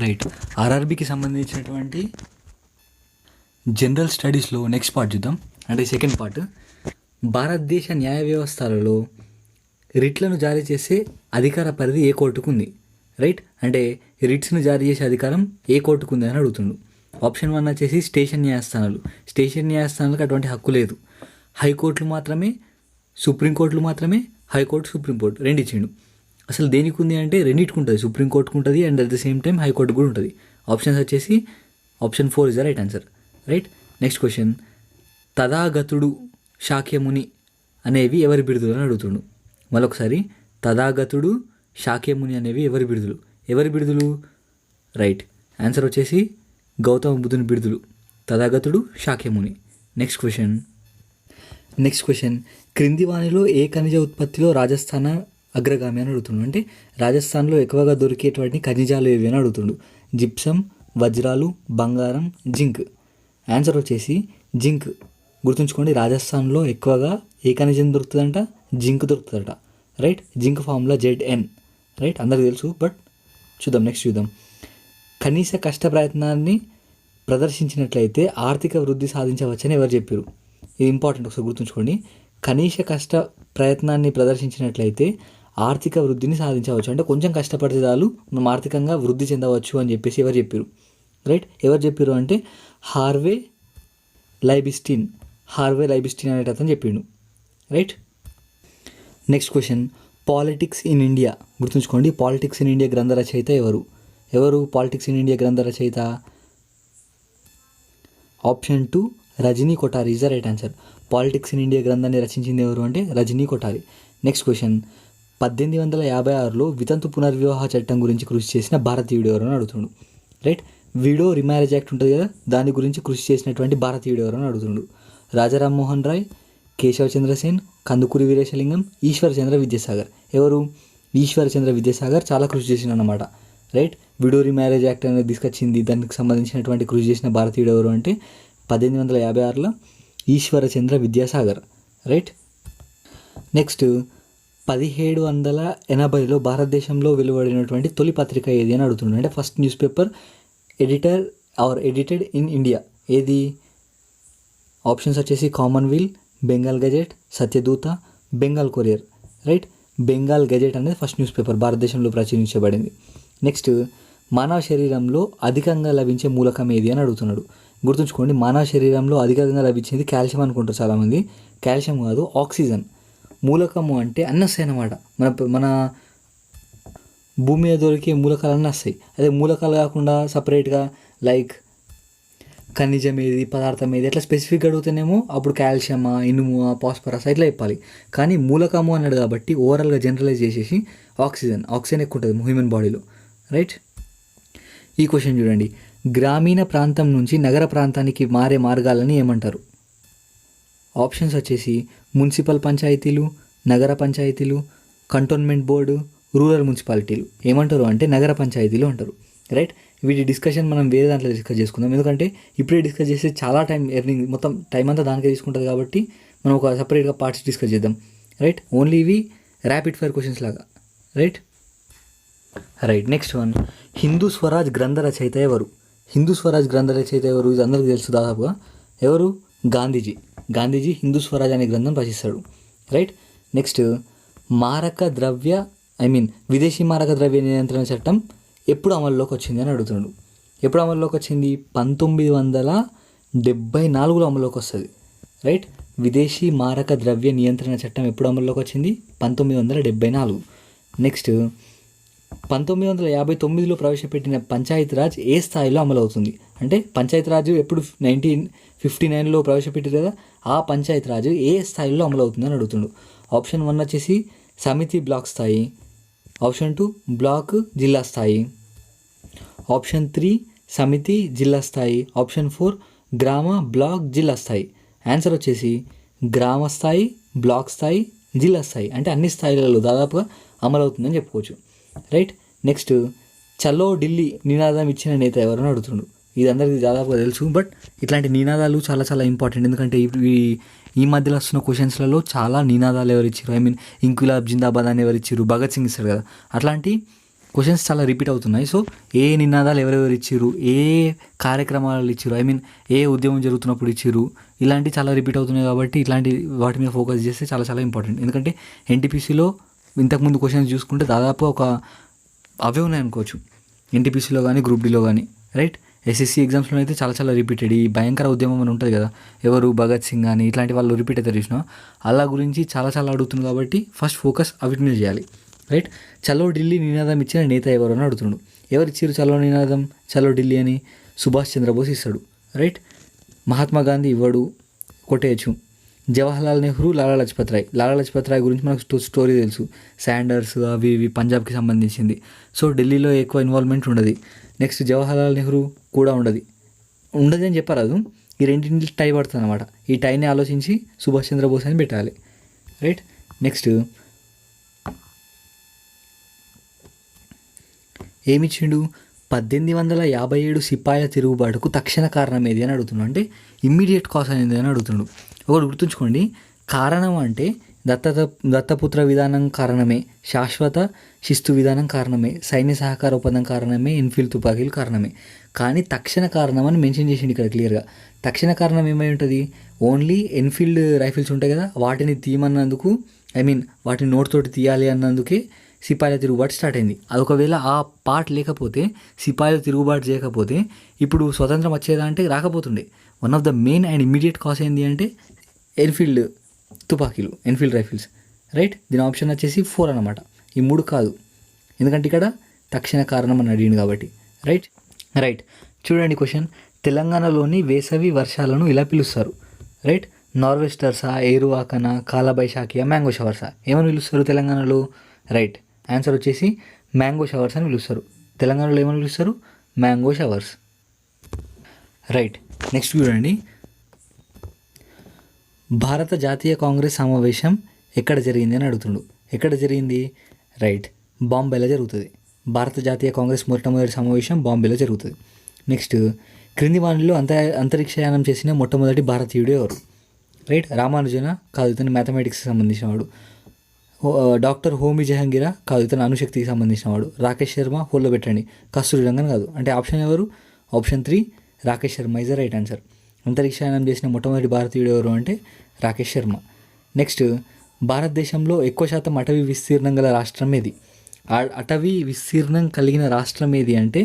Right. ఆర్ఆర్బికి సంబంధించినటువంటి general స్టడీస్లో next part చూద్దాం, అంటే సెకండ్ పార్ట్. భారతదేశ న్యాయ వ్యవస్థలలో రిట్లను జారీ చేసే అధికార పరిధి ఏ కోర్టుకు ఉంది? రైట్, అంటే రిట్స్ను జారీ చేసే అధికారం ఏ కోర్టుకు ఉంది అని అడుగుతుండు. ఆప్షన్ 1 వచ్చేసి స్టేషన్ న్యాయస్థానాలు. స్టేషన్ న్యాయస్థానాలకు అటువంటి హక్కు లేదు. హైకోర్టులు మాత్రమే, సుప్రీంకోర్టులు మాత్రమే, హైకోర్టు సుప్రీంకోర్టు రెండు ఇచ్చిండు. అసలు దేనికి ఉంది అంటే రెండింటికి ఉంటుంది, సుప్రీంకోర్టుకు ఉంటుంది and at the same time high court కూడా ఉంటుంది. ఆప్షన్స్ వచ్చేసి option 4 is the right answer. Right. Next question, తథాగతుడు, శాక్యముని అనేవి ఎవరి బిరుదులు అని అడుగుతుండు. మరొకసారి, తథాగతుడు, శాక్యముని అనేవి ఎవరి బిరుదులు? రైట్ ఆన్సర్ వచ్చేసి గౌతమ బుద్ధుని బిరుదులు, తథాగతుడు, శాక్యముని. నెక్స్ట్ క్వశ్చన్, క్రింది వానిలో ఏ ఖనిజ ఉత్పత్తిలో రాజస్థాన్ అగ్రగామి అని అడుగుతుండు. అంటే రాజస్థాన్లో ఎక్కువగా దొరికేటువంటి ఖనిజాలు ఏవి అని అడుగుతుండు. జిప్సం, వజ్రాలు, బంగారం, జింక్. ఆన్సర్ వచ్చేసి జింక్. గుర్తుంచుకోండి, రాజస్థాన్లో ఎక్కువగా ఏ ఖనిజం దొరుకుతుందంట? జింక్ దొరుకుతుందట. Right. Zinc formula ZN. Right, అందరికి తెలుసు, బట్ నెక్స్ట్ చూద్దాం. కనీస కష్ట ప్రయత్నాన్ని ప్రదర్శించినట్లయితే ఆర్థిక వృద్ధి సాధించవచ్చని ఎవరు చెప్పారు? ఇది ఇంపార్టెంట్, ఒకసారి గుర్తుంచుకోండి. కనీస కష్ట ప్రయత్నాన్ని ప్రదర్శించినట్లయితే ఆర్థిక వృద్ధిని సాధించవచ్చు, అంటే కొంచెం కష్టపడితే చాలు మనం ఆర్థికంగా వృద్ధి చెందవచ్చు అని చెప్పేసి ఎవరు చెప్పారు? రైట్, ఎవరు చెప్పారు అంటే హార్వే లైబిస్టిన్ అనేట అతను చెప్పిండు. Right. Next question, politics in India. గుర్తుంచుకోండి, పాలిటిక్స్ ఇన్ ఇండియా గ్రంథ రచయిత ఎవరు పాలిటిక్స్ ఇన్ ఇండియా గ్రంథ రచయిత? Option 2 Rajni Kothari is the right answer. Politics in India గ్రంథాన్ని రచించింది ఎవరు అంటే రజనీ కొఠారి. నెక్స్ట్ క్వశ్చన్, 1856లో వితంతు పునర్వివాహ చట్టం గురించి కృషి చేసిన భారతీయుడు ఎవరు అని అడుగుతుండు. రైట్. విడో రిమ్యారేజ్ యాక్ట్ ఉంటుంది కదా, దాని గురించి కృషి చేసినటువంటి భారతీయుడు ఎవరు అని అడుగుతుండు. రాజారాం మోహన్ రాయ్, కేశవ్ చంద్రసేన్, కందుకూరి వీరేశలింగం, ఈశ్వరచంద్ర విద్యాసాగర్. ఎవరు? ఈశ్వరచంద్ర విద్యాసాగర్ చాలా కృషి చేసిన అన్నమాట. రైట్. విడో రిమ్యారేజ్ యాక్ట్ అనేది తీసుకొచ్చింది, దానికి సంబంధించినటువంటి కృషి చేసిన భారతీయుడు ఎవరు అంటే 1856లో ఈశ్వరచంద్ర విద్యాసాగర్. రైట్. నెక్స్ట్, 1780లో భారతదేశంలో వెలువడినటువంటి తొలి పత్రిక ఏది అని అడుగుతున్నాడు. అంటే first news paper edited in India ఏది? ఆప్షన్స్ వచ్చేసి Commonwealth, Bengal Gazette, Satyaduta, Bengal Courier. Right. Bengal Gazette అనేది ఫస్ట్ న్యూస్ పేపర్ భారతదేశంలో ప్రచురించబడింది. నెక్స్ట్, మానవ శరీరంలో అధికంగా లభించే మూలకం ఏది అని అడుగుతున్నాడు. గుర్తుంచుకోండి, మానవ శరీరంలో అధికంగా లభించేది కాల్షియం అనుకుంటారు చాలామంది. కాల్షియం కాదు, ఆక్సిజన్. మూలకము అంటే అన్నీ వస్తాయి అన్నమాట. మన భూమి మీద దొరికే మూలకాలు అన్నీ వస్తాయి. అదే మూలకాలు కాకుండా సపరేట్గా లైక్ ఖనిజం ఏది, పదార్థం ఏది, ఎట్లా స్పెసిఫిక్గా అడుగుతానేమో అప్పుడు కాల్షియమా, ఇనుమువా, పాస్పరస్ ఇట్లా చెప్పాలి. కానీ మూలకము అన్నాడు కాబట్టి ఓవరాల్గా జనరలైజ్ చేసేసి ఆక్సిజన్ ఎక్కువ ఉంటుంది హ్యూమన్ బాడీలో. రైట్. ఈ క్వశ్చన్ చూడండి, గ్రామీణ ప్రాంతం నుంచి నగర ప్రాంతానికి మారే మార్గాలని ఏమంటారు? ఆప్షన్స్ వచ్చేసి మున్సిపల్ పంచాయతీలు, నగర పంచాయతీలు, కంటోన్మెంట్ బోర్డు, రూరల్ మున్సిపాలిటీలు. ఏమంటారు అంటే నగర పంచాయతీలు అంటారు. రైట్. వీటి డిస్కషన్ మనం వేరే దాంట్లో డిస్కస్ చేసుకుందాం, ఎందుకంటే ఇప్పుడే డిస్కస్ చేస్తే చాలా మొత్తం టైం అంతా దానికే తీసుకుంటుంది కాబట్టి మనం ఒక సపరేట్గా పార్ట్స్ డిస్కస్ చేద్దాం. రైట్. ఓన్లీ ఇవి ర్యాపిడ్ ఫైర్ క్వశ్చన్స్ లాగా. Right. Next one, Hindu Swaraj గ్రంథ రచయిత ఎవరు? ఇది అందరికీ తెలుసు దాదాపుగా. ఎవరు? గాంధీజీ హిందూ స్వరాజ్ అనే గ్రంథం రచిస్తాడు. రైట్. నెక్స్ట్, విదేశీ మారక ద్రవ్య నియంత్రణ చట్టం ఎప్పుడు అమల్లోకి వచ్చింది అని అడుగుతున్నాడు. ఎప్పుడు అమల్లోకి వచ్చింది? 1974లో అమల్లోకి వస్తుంది. రైట్. విదేశీ మారక ద్రవ్య నియంత్రణ చట్టం ఎప్పుడు అమల్లోకి వచ్చింది? 1974. నెక్స్ట్, 1959లో ప్రవేశపెట్టిన పంచాయతీరాజ్ ఏ స్థాయిలో అమలవుతుంది? అంటే పంచాయతీరాజ్ ఎప్పుడు 1959లో ప్రవేశపెట్టారు కదా, ఆ పంచాయతీరాజ్ ఏ స్థాయిలో అమలవుతుంది అని అడుగుతుండు. ఆప్షన్ 1 వచ్చేసి సమితి బ్లాక్ స్థాయి, ఆప్షన్ 2 బ్లాక్ జిల్లా స్థాయి, ఆప్షన్ 3 సమితి జిల్లా స్థాయి, ఆప్షన్ 4 గ్రామ బ్లాక్ జిల్లా స్థాయి. ఆన్సర్ వచ్చేసి గ్రామ స్థాయి, బ్లాక్ స్థాయి, జిల్లా స్థాయి. అంటే అన్ని స్థాయిలలో దాదాపుగా అమలవుతుందని చెప్పుకోవచ్చు. రైట్. నెక్స్ట్, చలో ఢిల్లీ నినాదం ఇచ్చిన నేత ఎవరని అడుగుతుండు. ఇది అందరికీ దాదాపుగా తెలుసు, బట్ ఇట్లాంటి నినాదాలు చాలా చాలా ఇంపార్టెంట్, ఎందుకంటే ఈ మధ్యలో వస్తున్న క్వశ్చన్స్లలో చాలా నినాదాలు ఎవరు ఇచ్చారు, ఐ మీన్ ఇంక్విలాబ్ జిందాబాద్ అని ఎవరు ఇచ్చారు, భగత్ సింగ్ ఇస్తారు కదా, అట్లాంటి క్వశ్చన్స్ చాలా రిపీట్ అవుతున్నాయి. సో ఏ నినాదాలు ఎవరెవరు ఇచ్చారు, ఏ కార్యక్రమాలు ఇచ్చారు, ఐ మీన్ ఏ ఉద్యమం జరుగుతున్నప్పుడు ఇచ్చారు, ఇలాంటివి చాలా రిపీట్ అవుతున్నాయి. కాబట్టి ఇట్లాంటి వాటి మీద ఫోకస్ చేస్తే చాలా చాలా ఇంపార్టెంట్. ఎందుకంటే ఎన్టీపీసీలో ఇంతకుముందు క్వశ్చన్స్ చూసుకుంటే దాదాపు అవే ఉన్నాయి అనుకోవచ్చు, ఎన్టీపీసీలో కానీ గ్రూప్ డీలో కానీ, రైట్. ఎస్ఎస్సి ఎగ్జామ్స్లో అయితే చాలా చాలా రిపీటెడ్. ఈ భయంకర ఉద్యమం అని ఉంటుంది కదా, ఎవరు భగత్ సింగ్ కానీ ఇట్లాంటి వాళ్ళు రిపీట్ అయితే చూసినా అలా గురించి చాలా చాలా అడుగుతుంది. కాబట్టి ఫస్ట్ ఫోకస్ అవిటి మీద చేయాలి, రైట్. చలో ఢిల్లీ నినాదం ఇచ్చిన నేత ఎవరు అని అడుగుతున్నాడు. ఎవరు ఇచ్చారు చలో నినాదం, చలో ఢిల్లీ అని? సుభాష్ చంద్రబోస్ ఇస్తాడు, రైట్. మహాత్మా గాంధీ ఇవ్వడు, కొట్టేయచ్చు. జవహర్లాల్ నెహ్రూ, లాలా లజపత్ రాయ్. లాలా లజపత్ రాయ్ గురించి మనకు స్టోరీ తెలుసు, శాండర్స్ అవి ఇవి పంజాబ్కి సంబంధించింది. సో ఢిల్లీలో ఎక్కువ ఇన్వాల్వ్మెంట్ ఉండదు. నెక్స్ట్ జవహర్లాల్ నెహ్రూ కూడా ఉండదు అని చెప్పరాదు, ఈ రెండింటి టై పడుతుంది అనమాట. ఈ టైని ఆలోచించి సుభాష్ చంద్రబోస్ అని పెట్టాలి, రైట్. నెక్స్ట్ ఏమిచ్చిండు? 1857 సిపాయిల తిరుగుబాటుకు తక్షణ కారణం ఏది అని అడుగుతున్నాడు. అంటే ఇమ్మీడియట్ కాజ్ అనేది అని అడుగుతున్నాడు. ఒకటి గుర్తుంచుకోండి, కారణం అంటే దత్తపుత్ర విధానం కారణమే, శాశ్వత శిస్తు విధానం కారణమే, సైన్య సహకార ఒప్పందం కారణమే, ఎన్ఫీల్డ్ తుపాకీలు కారణమే. కానీ తక్షణ కారణం అని మెన్షన్ చేసిండు ఇక్కడ క్లియర్గా. తక్షణ కారణం ఏమై ఉంటుంది? ఓన్లీ ఎన్ఫీల్డ్ రైఫిల్స్ ఉంటాయి కదా, వాటిని తీయమన్నందుకు, ఐ మీన్ వాటిని నోటితోటి తీయాలి అన్నందుకే సిపాయిల తిరుగుబాటు స్టార్ట్ అయింది. అది ఒకవేళ ఆ పార్ట్ లేకపోతే, సిపాయిల తిరుగుబాటు చేయకపోతే ఇప్పుడు స్వతంత్రం వచ్చేదా అంటే రాకపోతుండే. One of the main and immediate cause ఏంటి అంటే ఎన్ఫీల్డ్ తుపాకీలు, ఎన్ఫీల్డ్ రైఫిల్స్, రైట్. దీని ఆప్షన్ వచ్చేసి 4 అనమాట. ఈ 3 కాదు, ఎందుకంటే ఇక్కడ తక్షణ కారణం అని అడిగింది కాబట్టి, రైట్. చూడండి క్వశ్చన్, తెలంగాణలోని వేసవి వర్షాలను ఇలా పిలుస్తారు, రైట్. నార్వెస్టర్సా, ఏరువాకనా, కాలబైశాఖియా, మ్యాంగో షవర్సా? ఏమని పిలుస్తారు తెలంగాణలో? రైట్, ఆన్సర్ వచ్చేసి మ్యాంగో షవర్స్ అని పిలుస్తారు. తెలంగాణలో ఏమని పిలుస్తారు? Mango showers, right. నెక్స్ట్ చూడండి, భారత జాతీయ కాంగ్రెస్ సమావేశం ఎక్కడ జరిగింది అని అడుగుతుండు. ఎక్కడ జరిగింది? రైట్, బాంబేలో జరుగుతుంది. భారత జాతీయ కాంగ్రెస్ మొట్టమొదటి సమావేశం బాంబేలో జరుగుతుంది. నెక్స్ట్, క్రింది వానిలో అంతరిక్షయానం చేసిన మొట్టమొదటి భారతీయుడు ఎవరు? రైట్, రామానుజన కాదు, ఇతను మ్యాథమెటిక్స్కి సంబంధించిన వాడు. డాక్టర్ హోమీ జహంగీరా కాదు, ఇతను అణుశక్తికి సంబంధించిన వాడు. రాకేష్ శర్మ, హోల్లో పెట్టండి. కస్తూరి రంగన్ కాదు. అంటే ఆప్షన్ ఎవరు? Option 3 Rakesh Sharma is the right answer. అంతరిక్షయానం చేసిన మొట్టమొదటి భారతీయుడు ఎవరు అంటే రాకేష్ శర్మ. నెక్స్ట్, భారతదేశంలో ఎక్కువ శాతం అటవీ విస్తీర్ణం గల రాష్ట్రం ఏది? అటవీ విస్తీర్ణం కలిగిన రాష్ట్రం ఏది అంటే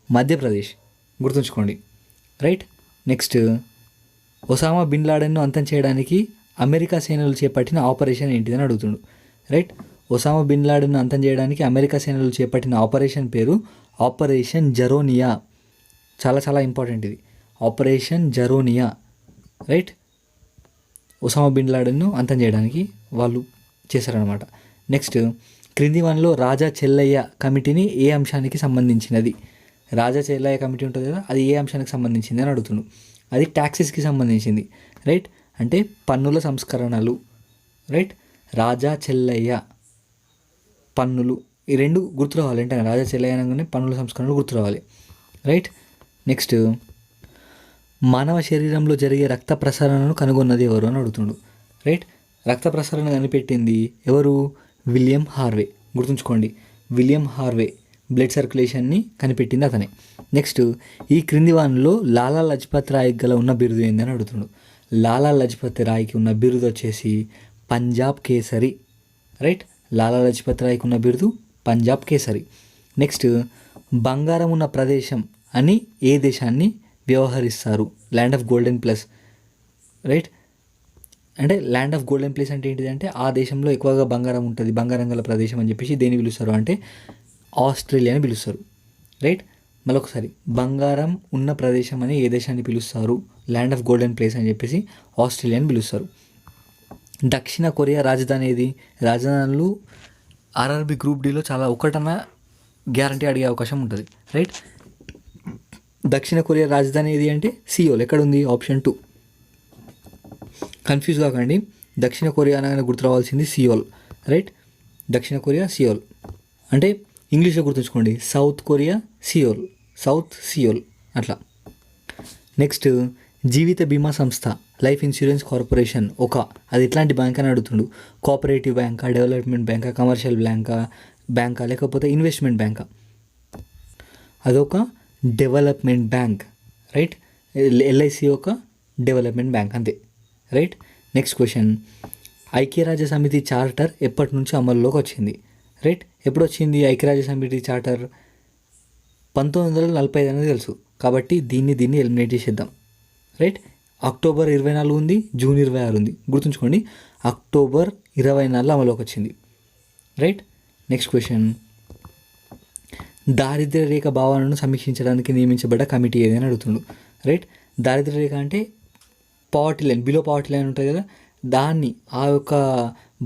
మధ్యప్రదేశ్, గుర్తుంచుకోండి, రైట్. నెక్స్ట్, ఒసామా బిన్ లాడెన్ను అంతం చేయడానికి అమెరికా సేనలు చేపట్టిన ఆపరేషన్ ఏంటిదని అడుగుతుండు, రైట్. ఒసామా బిన్ లాడెన్ను అంతం చేయడానికి అమెరికా సేనలు చేపట్టిన ఆపరేషన్ పేరు ఆపరేషన్ జరోనియా. చాలా చాలా ఇంపార్టెంట్ ఇది, ఆపరేషన్ జరోనియా, రైట్. ఒసామా బిన్ లాడెన్ను అంతం చేయడానికి వాళ్ళు చేశారనమాట. నెక్స్ట్, క్రింది వానిలో రాజా చెల్లయ్య కమిటీని ఏ అంశానికి సంబంధించినది? రాజా చెల్లయ్య కమిటీ ఉంటుంది కదా, అది ఏ అంశానికి సంబంధించింది అని అడుగుతున్నాడు. అది ట్యాక్సెస్కి సంబంధించింది, రైట్. అంటే పన్నుల సంస్కరణలు, రైట్. రాజా చెల్లయ్య, పన్నులు, ఈ 2 గుర్తు రావాలి. అంటే రాజా చెల్లయ్య అనగానే పన్నుల సంస్కరణలు గుర్తు రావాలి, రైట్. నెక్స్ట్, మానవ శరీరంలో జరిగే రక్త ప్రసరణను కనుగొన్నది ఎవరు అని అడుగుతుండు, రైట్. రక్త ప్రసరణ కనిపెట్టింది ఎవరు? విలియం హార్వే, గుర్తుంచుకోండి, విలియం హార్వే బ్లడ్ సర్క్యులేషన్ని కనిపెట్టింది అతనే. నెక్స్ట్, ఈ క్రింది వానిలో లాలా లజపత్ రాయ్కి గల ఉన్న బిరుదు ఏంది అని అడుగుతున్నాడు. లాలా లజపత్ రాయ్కి ఉన్న బిరుదు వచ్చేసి పంజాబ్ కేసరి, రైట్. లాలా లజపత్ రాయ్కి ఉన్న బిరుదు పంజాబ్ కేసరి. నెక్స్ట్, బంగారం ఉన్న ప్రదేశం అని ఏ దేశాన్ని వ్యవహరిస్తారు? Land of golden plus, right. అంటే ల్యాండ్ ఆఫ్ గోల్డెన్ ప్లేస్ అంటే ఏంటిది అంటే ఆ దేశంలో ఎక్కువగా బంగారం ఉంటుంది, బంగారం గల ప్రదేశం అని చెప్పేసి దేన్ని పిలుస్తారు అంటే ఆస్ట్రేలియా అని పిలుస్తారు, రైట్. మరొకసారి, బంగారం ఉన్న ప్రదేశం అని ఏ దేశాన్ని పిలుస్తారు? ల్యాండ్ ఆఫ్ గోల్డెన్ ప్లేస్ అని చెప్పేసి ఆస్ట్రేలియా అని పిలుస్తారు. దక్షిణ కొరియా రాజధాని ఏది? రాజధానులు ఆర్ఆర్బి గ్రూప్ డీలో చాలా ఒకటన్నా గ్యారంటీ అడిగే అవకాశం ఉంటుంది, రైట్. దక్షిణ కొరియా రాజధాని ఏది అంటే సియోల్. ఎక్కడుంది? ఆప్షన్ 2. కన్ఫ్యూజ్ కాకండి, దక్షిణ కొరియా అనగానే గుర్తు రావాల్సింది సియోల్, రైట్. దక్షిణ కొరియా సియోల్ అంటే ఇంగ్లీష్లో గుర్తుంచుకోండి, south Korea Seoul, south Seoul అట్లా. నెక్స్ట్, జీవిత బీమా సంస్థ లైఫ్ ఇన్సూరెన్స్ కార్పొరేషన్ అది ఎట్లాంటి బ్యాంక్ అని అడుగుతుండు. కోఆపరేటివ్ బ్యాంకా, డెవలప్మెంట్ బ్యాంకా, కమర్షియల్ బ్యాంకా లేకపోతే ఇన్వెస్ట్మెంట్ బ్యాంకా? అదొక డెవలప్మెంట్ బ్యాంక్, రైట్. ఎల్ఐసి ఒక డెవలప్మెంట్ బ్యాంక్, అంతే, రైట్. నెక్స్ట్ క్వశ్చన్, ఐక్యరాజ్య సమితి చార్టర్ ఎప్పటి నుంచి అమల్లోకి వచ్చింది? రైట్. ఎప్పుడు వచ్చింది ఐక్యరాజ్య సమితి చార్టర్? 1945 అనేది తెలుసు, కాబట్టి దీన్ని ఎలిమినేట్ చేసేద్దాం, రైట్. అక్టోబర్ 24 ఉంది, జూన్ 26 ఉంది, గుర్తుంచుకోండి. అక్టోబర్ 24 అమలులోకి వచ్చింది, రైట్. నెక్స్ట్ క్వశ్చన్, దారిద్ర్య రేఖ భావనను సమీక్షించడానికి నియమించబడ్డ కమిటీ ఏదైనా అడుగుతుండు, రైట్. దారిద్ర్య రేఖ అంటే poverty line, below poverty line ఉంటుంది కదా, దాన్ని ఆ యొక్క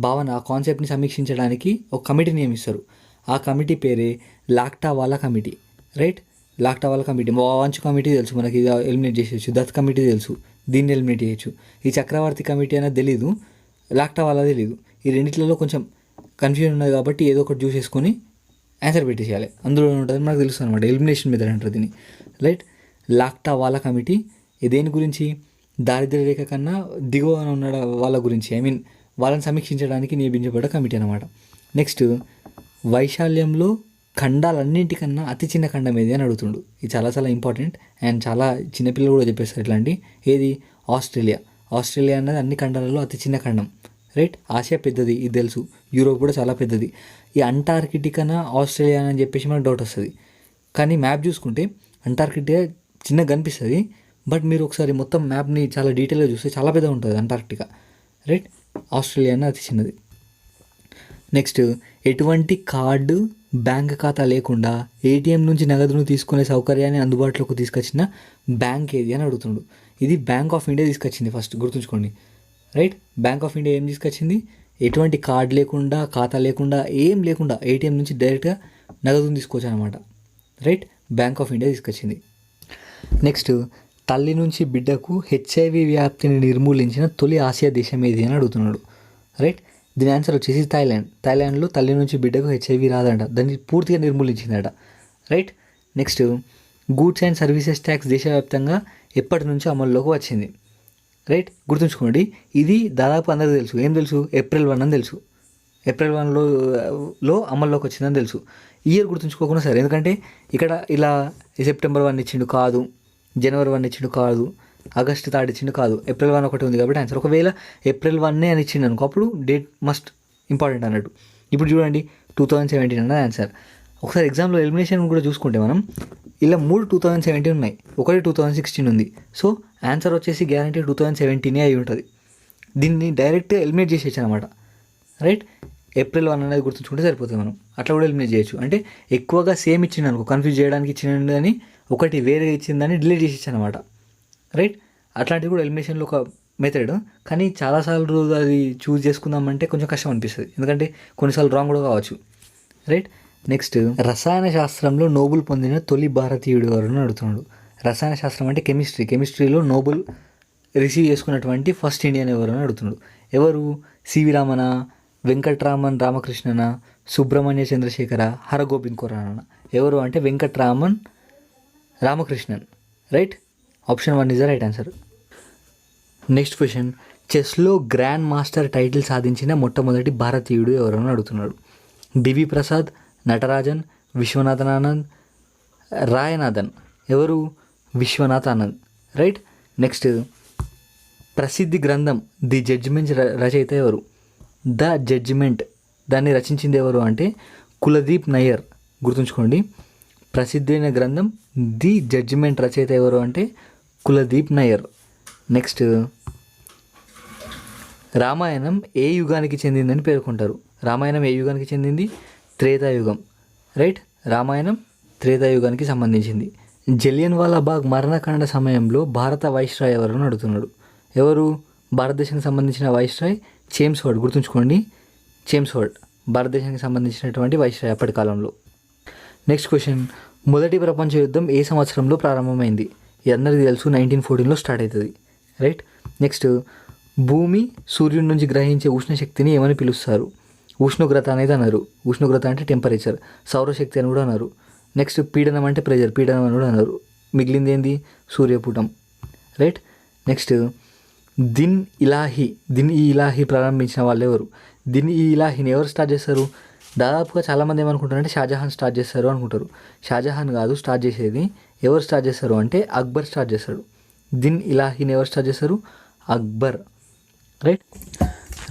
భావన, ఆ కాన్సెప్ట్ని సమీక్షించడానికి ఒక కమిటీ నియమిస్తారు. ఆ కమిటీ పేరే Lakdawala committee, right. Lakdawala committee. Wanchoo committee తెలుసు మనకి, ఎలిమినేట్ చేసేయచ్చు. దత్ కమిటీ తెలుసు, దీన్ని ఎలిమినేట్ చేయొచ్చు. ఈ చక్రవర్తి కమిటీ అనేది తెలీదు, లాక్టావాలా తెలీదు. ఈ రెండిట్లలో కొంచెం కన్ఫ్యూజన్ ఉన్నది కాబట్టి ఏదో ఒకటి చూసేసుకొని ఆన్సర్ పెట్టేసేయాలి. అందులో ఉంటుంది మనకు తెలుసు అనమాట, ఎలిమినేషన్ మెథడ్ అంటారు దీన్ని, రైట్. లాక్టావాలా కమిటీ దేని గురించి? దారిద్ర్య రేఖ కన్నా దిగువన ఉన్న వాళ్ళ గురించి, వాళ్ళని సమీక్షించడానికి నియమించబడ్డ కమిటీ అనమాట. నెక్స్ట్, వైశాల్యంలో ఖండాలన్నింటికన్నా అతి చిన్న ఖండం ఏది అని అడుగుతుండు. ఇది చాలా చాలా ఇంపార్టెంట్ అండ్ చాలా చిన్నపిల్లలు కూడా చెప్పేస్తారు ఇట్లాంటి. ఏది? ఆస్ట్రేలియా. ఆస్ట్రేలియా అన్నది అన్ని ఖండాలలో అతి చిన్న ఖండం, రైట్. ఆసియా పెద్దది, ఇది తెలుసు. యూరోప్ కూడా చాలా పెద్దది. ఈ అంటార్కిటికానా ఆస్ట్రేలియా అని చెప్పేసి మనకు డౌట్ వస్తుంది. కానీ మ్యాప్ చూసుకుంటే అంటార్కిటికా చిన్నగా కనిపిస్తుంది, బట్ మీరు ఒకసారి మొత్తం మ్యాప్ని చాలా డీటెయిల్గా చూస్తే చాలా పెద్దగా ఉంటుంది అంటార్కిటికా, రైట్. ఆస్ట్రేలియా అన్న అతి చిన్నది. నెక్స్ట్, ఎటువంటి కార్డు, బ్యాంక్ ఖాతా లేకుండా ఏటీఎం నుంచి నగదును తీసుకునే సౌకర్యాన్ని అందుబాటులోకి తీసుకొచ్చిన బ్యాంక్ ఏది అని అడుగుతుండు. ఇది బ్యాంక్ ఆఫ్ ఇండియా తీసుకొచ్చింది ఫస్ట్, గుర్తుంచుకోండి, రైట్. బ్యాంక్ ఆఫ్ ఇండియా ఏం తీసుకొచ్చింది? ఎటువంటి కార్డు లేకుండా, ఖాతా లేకుండా, ఏం లేకుండా ఏటీఎం నుంచి డైరెక్ట్గా నగదును తీసుకోవచ్చు అనమాట, రైట్. బ్యాంక్ ఆఫ్ ఇండియా తీసుకొచ్చింది. నెక్స్ట్, తల్లి నుంచి బిడ్డకు హెచ్ఐవి వ్యాప్తిని నిర్మూలించిన తొలి ఆసియా దేశం ఏది అని అడుగుతున్నాడు, రైట్. దీని ఆన్సర్ వచ్చేసి థాయిలాండ్. థాయిలాండ్లో తల్లి నుంచి బిడ్డకు హెచ్ఐవి రాదంట, దాన్ని పూర్తిగా నిర్మూలించిందట, right. Next, goods and services tax దేశవ్యాప్తంగా ఎప్పటి నుంచి అమల్లోకి వచ్చింది, రైట్. గుర్తుంచుకోండి, ఇది దాదాపు అందరికీ తెలుసు. ఏం తెలుసు? April 1 అని తెలుసు. April 1లో అమల్లోకి వచ్చిందని తెలుసు. ఇయర్ గుర్తుంచుకోకుండా సరే, ఎందుకంటే ఇక్కడ ఇలా September 1 ఇచ్చిండు కాదు, January 1 ఇచ్చిండు కాదు, August 3 ఇచ్చిండు కాదు, April 1 ఒకటి ఉంది కాబట్టి ఆన్సర్. ఒకవేళ April 1 అని ఇచ్చిండు అనుకో, అప్పుడు డేట్ మస్ట్ ఇంపార్టెంట్ అన్నట్టు. ఇప్పుడు చూడండి 2017 అన్నది ఆన్సర్. ఒకసారి ఎగ్జామ్లో ఎలిమినేషన్ కూడా చూసుకుంటే మనం ఇలా 3 2017 ఉన్నాయి, ఒకటి 2016 ఉంది. సో ఆన్సర్ వచ్చేసి గ్యారంటీ 2017 అయి ఉంటుంది. దీన్ని డైరెక్ట్గా ఎలిమినేట్ చేసేయచ్చు అనమాట, రైట్. April 1 అనేది గుర్తుంచుకుంటే సరిపోతుంది. మనం అట్లా కూడా ఎలిమినేట్ చేయొచ్చు. అంటే ఎక్కువగా సేమ్ ఇచ్చిండు అనుకో, కన్ఫ్యూజ్ చేయడానికి ఇచ్చిండు అని ఒకటి వేరే ఇచ్చిందని డిలీట్ చేసేయచ్చు అనమాట, రైట్. అట్లాంటివి కూడా ఎలిమినేషన్లో ఒక మెథడ్. కానీ చాలాసార్లు అది చూస్ చేసుకుందామంటే కొంచెం కష్టం అనిపిస్తుంది, ఎందుకంటే కొన్నిసార్లు రాంగ్ కూడా కావచ్చు, రైట్. నెక్స్ట్, రసాయన శాస్త్రంలో నోబెల్ పొందిన తొలి భారతీయుడు ఎవరని అడుగుతున్నాడు. రసాయన శాస్త్రం అంటే కెమిస్ట్రీలో నోబెల్ రిసీవ్ చేసుకున్నటువంటి ఫస్ట్ ఇండియన్ ఎవరని అడుగుతున్నాడు. ఎవరు? సివి రామన, వెంకట్రామన్ రామకృష్ణన, సుబ్రహ్మణ్య చంద్రశేఖర, హరగోబింద్ ఖురానా? ఎవరు అంటే Venkatraman Ramakrishnan, right. Option 1 is the right answer. Next question, చెస్లో గ్రాండ్ మాస్టర్ టైటిల్ సాధించిన మొట్టమొదటి భారతీయుడు ఎవరని అడుగుతున్నాడు. డివి ప్రసాద్, నటరాజన్, విశ్వనాథన్ ఆనంద్, రాయనాథన్. ఎవరు? విశ్వనాథ్ ఆనంద్, రైట్. నెక్స్ట్, ప్రసిద్ధి గ్రంథం ది జడ్జిమెంట్ రచయిత ఎవరు? ద జడ్జిమెంట్ దాన్ని రచించింది ఎవరు అంటే కులదీప్ నయ్యర్, గుర్తుంచుకోండి. ప్రసిద్ధైన గ్రంథం ది జడ్జిమెంట్ రచయిత ఎవరు అంటే కులదీప్ నయ్యర్. నెక్స్ట్, రామాయణం ఏ యుగానికి చెందిందని పేర్కొంటారు. రామాయణం ఏ యుగానికి చెందింది? త్రేతాయుగం, రైట్. రామాయణం త్రేతాయుగానికి సంబంధించింది. జలియన్ వాలా బాగ్ మరణకాండ సమయంలో భారత వైస్రాయ్ ఎవరని అడుగుతున్నాడు. ఎవరు? భారతదేశానికి సంబంధించిన వైస్రాయ్ చేమ్స్ వర్డ్, గుర్తుంచుకోండి. చేమ్స్ వర్డ్ భారతదేశానికి సంబంధించినటువంటి వైస్రాయ్ అప్పటి కాలంలో. నెక్స్ట్ క్వశ్చన్, మొదటి ప్రపంచ యుద్ధం ఏ సంవత్సరంలో ప్రారంభమైంది? ఇది అందరికీ తెలుసు, 1914లో స్టార్ట్ అవుతుంది, రైట్. నెక్స్ట్, భూమి సూర్యుడి నుంచి గ్రహించే ఉష్ణశక్తిని ఏమని పిలుస్తారు? ఉష్ణోగ్రత అనేది అన్నారు. ఉష్ణోగ్రత అంటే టెంపరేచర్. సౌరశక్తి అని కూడా అన్నారు. నెక్స్ట్, పీడనం అంటే ప్రెజర్, పీడనం అని కూడా అన్నారు. మిగిలింది ఏంది? సూర్యపుటం, రైట్. నెక్స్ట్ దిన్ ఈ ఇలాహీ ప్రారంభించిన వాళ్ళు ఎవరు? దిన్ ఈ ఇలాహీని ఎవరు స్టార్ట్ చేస్తారు? దాదాపుగా చాలామంది ఏమనుకుంటారంటే షాజహాన్ స్టార్ట్ చేస్తారు అనుకుంటారు. షాజహాన్ కాదు స్టార్ట్ చేసేది. ఎవరు స్టార్ట్ చేస్తారు అంటే అక్బర్ స్టార్ట్ చేస్తాడు. దిన్ ఇలాహీని ఎవరు స్టార్ట్ చేస్తారు? అక్బర్.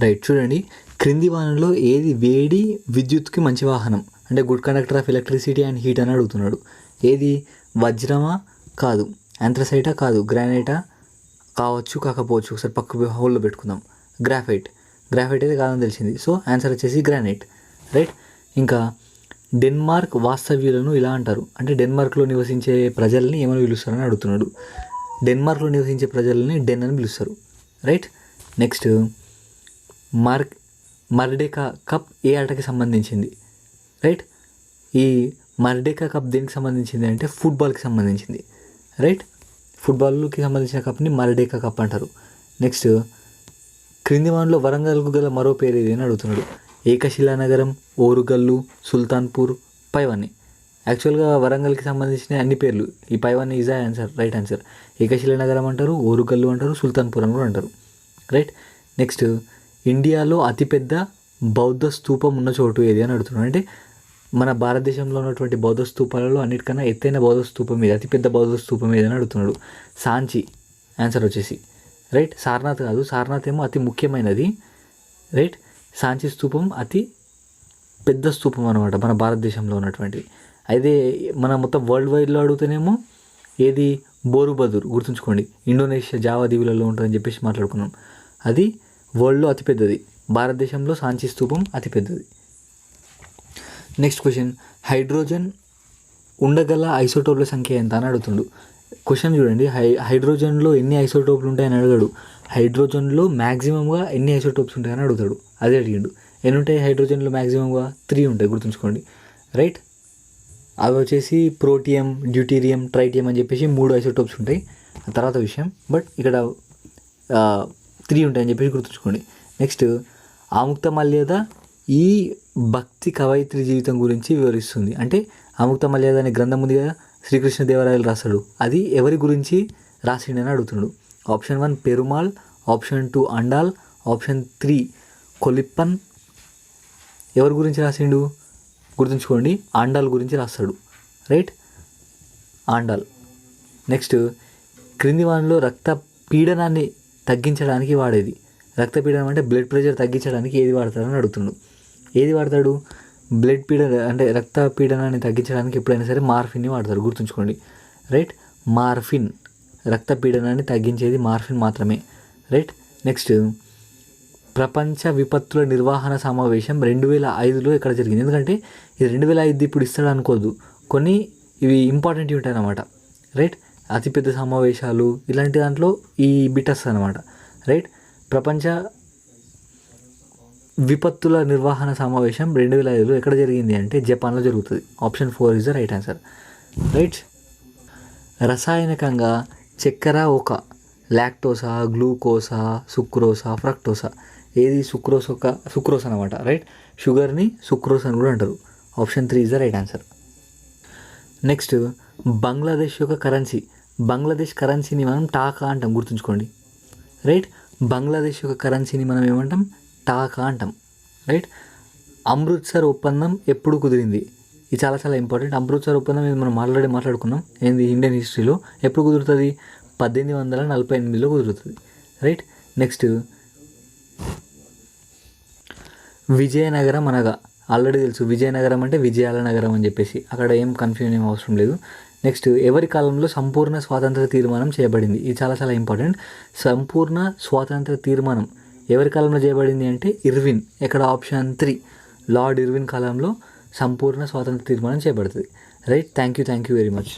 రైట్ చూడండి, క్రింది వానలో ఏది వేడి విద్యుత్కి మంచి వాహనం? అంటే good conductor of electricity and heat అని అడుగుతున్నాడు. ఏది? వజ్రమా? కాదు. యాంథ్రసైటా? కాదు. గ్రానైటా? కావచ్చు, కాకపోవచ్చు. ఒకసారి పక్క హోల్లో పెట్టుకుందాం. గ్రాఫైట్ అయితే కాదని తెలిసింది. సో ఆన్సర్ వచ్చేసి గ్రానైట్. రైట్. ఇంకా డెన్మార్క్ వాస్తవ్యులను ఇలా అంటారు. అంటే డెన్మార్క్లో నివసించే ప్రజల్ని ఏమని పిలుస్తారని అడుగుతున్నాడు. డెన్మార్క్లో నివసించే ప్రజల్ని డెన్ అని పిలుస్తారు. రైట్. నెక్స్ట్ మర్డేకా కప్ ఏ ఆటకి సంబంధించింది? రైట్. ఈ మర్డేకా కప్ దేనికి సంబంధించింది అంటే ఫుట్బాల్కి సంబంధించింది. రైట్. ఫుట్బాల్కి సంబంధించిన కప్ని మర్డేకా కప్ అంటారు. నెక్స్ట్ క్రింది వానలో వరంగల్కు గల మరో పేరు ఏది అని అడుగుతున్నాడు. ఏకశిలా నగరం, ఓరుగల్లు, సుల్తాన్పూర్, పైవన్నీ. యాక్చువల్గా వరంగల్కి సంబంధించిన అన్ని పేర్లు. ఈ పైవన్నీ ఈజ్ ఆన్సర్, రైట్ ఆన్సర్. ఏకశిలా నగరం అంటారు, ఓరుగల్లు అంటారు, సుల్తాన్పూర్ అని కూడా అంటారు. రైట్. నెక్స్ట్ ఇండియాలో అతిపెద్ద బౌద్ధ స్తూపం ఉన్న చోటు ఏది అని అడుగుతున్నాడు. అంటే మన భారతదేశంలో ఉన్నటువంటి బౌద్ధ స్తూపాలలో అన్నిటికన్నా ఎత్తైన బౌద్ధ స్తూపం ఏది, అతిపెద్ద బౌద్ధ స్తూపం ఏదని అడుగుతున్నాడు. సాంచి ఆన్సర్ వచ్చేసి. రైట్. సారనాథ్ కాదు, సారనాథ్ ఏమో అతి ముఖ్యమైనది. రైట్. సాంచి స్తూపం అతి పెద్ద స్తూపం అనమాట మన భారతదేశంలో ఉన్నటువంటిది. అయితే మన మొత్తం వరల్డ్ వైడ్లో అడుగుతేనేమో ఏది? బోరుబదుర్, గుర్తుంచుకోండి. ఇండోనేషియా జావా దీవులలో ఉంటుందని చెప్పేసి మాట్లాడుకున్నాం. అది వరల్డ్లో అతిపెద్దది. భారతదేశంలో సాంచి స్తూపం అతిపెద్దది. నెక్స్ట్ క్వశ్చన్, హైడ్రోజన్ ఉండగల ఐసోటోప్ల సంఖ్య ఎంత అని అడుగుతుండు. క్వశ్చన్ చూడండి, హైడ్రోజన్లో ఎన్ని ఐసోటోప్లు ఉంటాయని అడగడు. హైడ్రోజన్లో మ్యాక్సిమంగా ఎన్ని ఐసోటోప్స్ ఉంటాయని అడుగుతాడు. అదే అడిగిండు. ఎన్ని ఉంటాయి హైడ్రోజన్లో? మ్యాక్సిమంగా 3 ఉంటాయి, గుర్తుంచుకోండి. రైట్. అవి వచ్చేసి ప్రోటియం, డ్యూటీరియం, ట్రైటియం అని చెప్పేసి 3 ఐసోటోప్స్ ఉంటాయి. తర్వాత విషయం, బట్ ఇక్కడ 3 ఉంటాయని చెప్పేసి గుర్తుంచుకోండి. నెక్స్ట్ ఆముక్తమాల్యద ఈ భక్తి కవయిత్రి జీవితం గురించి వివరిస్తుంది. అంటే ఆముక్తమాల్యద అనే గ్రంథం ఉంది కదా, శ్రీకృష్ణదేవరాయలు రాస్తాడు. అది ఎవరి గురించి రాసిండని అడుగుతున్నాడు. Option 1 Perumal, option 2 Andal, option 3 కొలిప్పన్. ఎవరి గురించి రాసిండు? గుర్తుంచుకోండి, ఆండాల్ గురించి రాస్తాడు. రైట్. ఆండాల్. నెక్స్ట్ క్రింది వానలో రక్త పీడనాన్ని తగ్గించడానికి వాడేది. రక్తపీడనం అంటే బ్లడ్ ప్రెషర్ తగ్గించడానికి ఏది వాడతాడని అడుగుతున్నాడు. ఏది వాడతాడు? బ్లడ్ అంటే రక్త పీడనాన్ని తగ్గించడానికి ఎప్పుడైనా సరే మార్ఫిన్ని వాడతారు, గుర్తుంచుకోండి. రైట్. మార్ఫిన్, రక్త పీడనాన్ని తగ్గించేది మార్ఫిన్ మాత్రమే. రైట్. నెక్స్ట్ ప్రపంచ విపత్తుల నిర్వహణ సమావేశం 2005లో ఎక్కడ జరిగింది? ఎందుకంటే ఇది 2005 ఇప్పుడు ఇస్తాడు అనుకోద్దు, కొన్ని ఇవి ఇంపార్టెంట్వి ఉంటాయి అన్నమాట. రైట్. అతిపెద్ద సమావేశాలు ఇలాంటి దాంట్లో ఈ బిట్ వస్తుంది అనమాట. రైట్. ప్రపంచ విపత్తుల నిర్వహణ సమావేశం 2005లో ఎక్కడ జరిగింది అంటే జపాన్లో జరుగుతుంది. Option 4 is the right answer. Right. రసాయనికంగా చక్కెర ఒక లాక్టోసా, గ్లూకోసా, సుక్రోసా, ఫ్రక్టోసా. ఏది? సుక్రోస్ అనమాట. రైట్. షుగర్ని సుక్రోస్ అని కూడా అంటారు. Option 3 is the right answer. Next Bangladesh యొక్క కరెన్సీ. బంగ్లాదేశ్ కరెన్సీని మనం టాకా అంటాం, గుర్తుంచుకోండి. రైట్. బంగ్లాదేశ్ యొక్క కరెన్సీని మనం ఏమంటాం? టాకా అంటాం. రైట్. అమృత్సర్ ఒప్పందం ఎప్పుడు కుదిరింది? ఇది చాలా చాలా ఇంపార్టెంట్. అమృత్సర్ ఒప్పందం ఇది మనం ఆల్రెడీ మాట్లాడుకున్నాం. ఏంది? ఇండియన్ హిస్టరీలో ఎప్పుడు కుదురుతుంది? 1848లో కుదురుతుంది. రైట్. నెక్స్ట్ విజయనగరం అనగా ఆల్రెడీ తెలుసు. విజయనగరం అంటే విజయాల నగరం అని చెప్పేసి, అక్కడ ఏం కన్ఫ్యూజన్ ఏం అవసరం లేదు. నెక్స్ట్ ఎవరి కాలంలో సంపూర్ణ స్వాతంత్ర తీర్మానం చేయబడింది? ఇది చాలా చాలా ఇంపార్టెంట్. సంపూర్ణ స్వాతంత్ర తీర్మానం ఎవరి కాలంలో చేయబడింది అంటే ఇర్విన్. ఎక్కడ? ఆప్షన్ 3 లార్డ్ ఇర్విన్ కాలంలో సంపూర్ణ స్వాతంత్ర తీర్మానం చేయబడుతుంది. Right. Thank you very much.